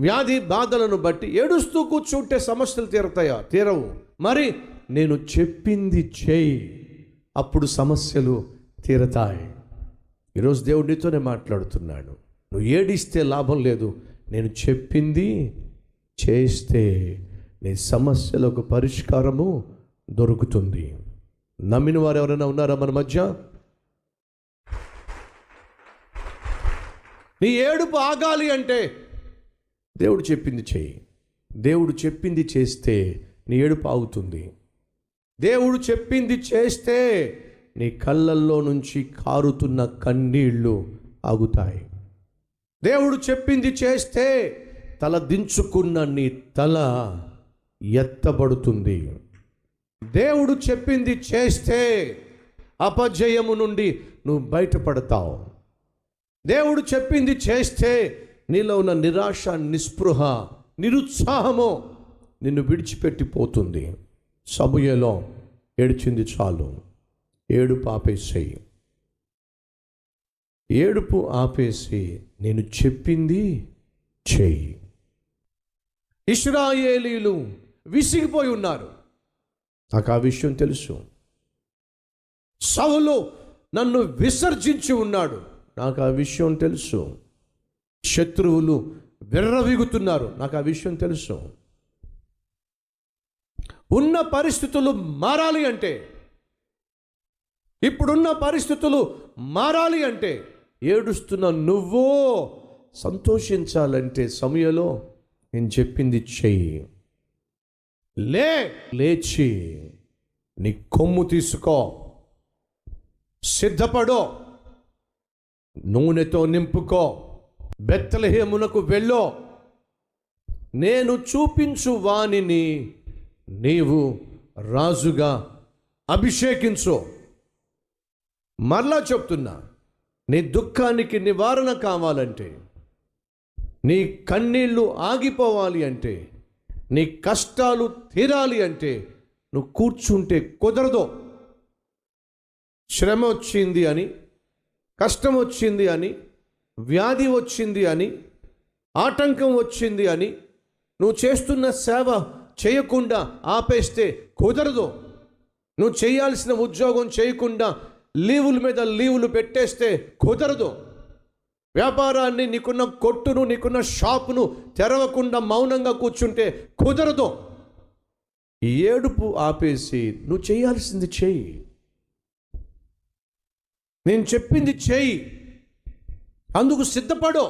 వ్యాధి బాధలను బట్టి ఏడుస్తూ కూర్చుంటే సమస్యలు తీరతాయా? తీరవు. మరి నేను చెప్పింది చేయి, అప్పుడు సమస్యలు తీరతాయి. ఈరోజు దేవుడు నీతోనే మాట్లాడుతున్నాడు. నువ్వు ఏడిస్తే లాభం లేదు, నేను చెప్పింది చేస్తే నీ సమస్యలకు పరిష్కారము దొరుకుతుంది. నమ్మిన వారు ఎవరైనా ఉన్నారా మన మధ్య? నీ ఏడుపు ఆగాలి అంటే దేవుడు చెప్పింది చేయి. దేవుడు చెప్పింది చేస్తే నీ ఏడుపు ఆగుతుంది. దేవుడు చెప్పింది చేస్తే నీ కళ్ళల్లో నుంచి కారుతున్న కన్నీళ్లు ఆగుతాయి. దేవుడు చెప్పింది చేస్తే తల దించుకున్న నీ తల ఎత్తబడుతుంది. దేవుడు చెప్పింది చేస్తే అపజయము నుండి నువ్వు బయటపడతావు. దేవుడు చెప్పింది చేస్తే నీలో ఉన్న నిరాశ, నిస్పృహ, నిరుత్సాహము నిన్ను విడిచిపెట్టిపోతుంది. సమూయేలు ఏడ్చింది చాలు, ఏడుపు ఆపేసేయి. ఏడుపు ఆపేసి నేను చెప్పింది చేయి. ఇశ్రాయేలీలు విసిగిపోయి ఉన్నారు. నాకు ఆ విషయం తెలుసు. సౌలు నన్ను విసర్జించి ఉన్నాడు, నాకు ఆ విషయం తెలుసు. శత్రువులు విర్రవీగుతున్నారు, నాకు ఆ విషయం తెలుసు. ఉన్న పరిస్థితులు మారాలి అంటే, ఇప్పుడున్న పరిస్థితులు మారాలి అంటే, ఏడుస్తున్న నువ్వు సంతోషించాలంటే సమయంలో నేను చెప్పింది చెయ్యి. లేచి నీ కొమ్ము తీసుకో, సిద్ధపడో, నూనెతో నింపుకో, బెత్లెహేమునకు వెళ్ళో. నేను చూపించు వానిని నీవు రాజుగా అభిషేకించు. మరలా చెప్తున్నా, నీ దుఃఖానికి నివారణ కావాలంటే, నీ కన్నీళ్ళు ఆగిపోవాలి అంటే, నీ కష్టాలు తీరాలి అంటే నువ్వు కూర్చుంటే కుదరదు. శ్రమ వచ్చింది అని, కష్టం వచ్చింది అని, వ్యాధి వచ్చింది అని, ఆటంకం వచ్చింది అని నువ్వు చేస్తున్న సేవ చేయకుండా ఆపేస్తే కుదరదు. నువ్వు చేయాల్సిన ఉద్యోగం చేయకుండా లీవుల మీద లీవులు పెట్టేస్తే కుదరదు. వ్యాపారాన్ని, నీకున్న కొట్టును, నీకున్న షాపును తెరవకుండా మౌనంగా కూర్చుంటే కుదరదు. ఈ ఏడుపు ఆపేసి నువ్వు చేయాల్సింది చేయి. నేను చెప్పింది చేయి, అందుకు సిద్ధపడో.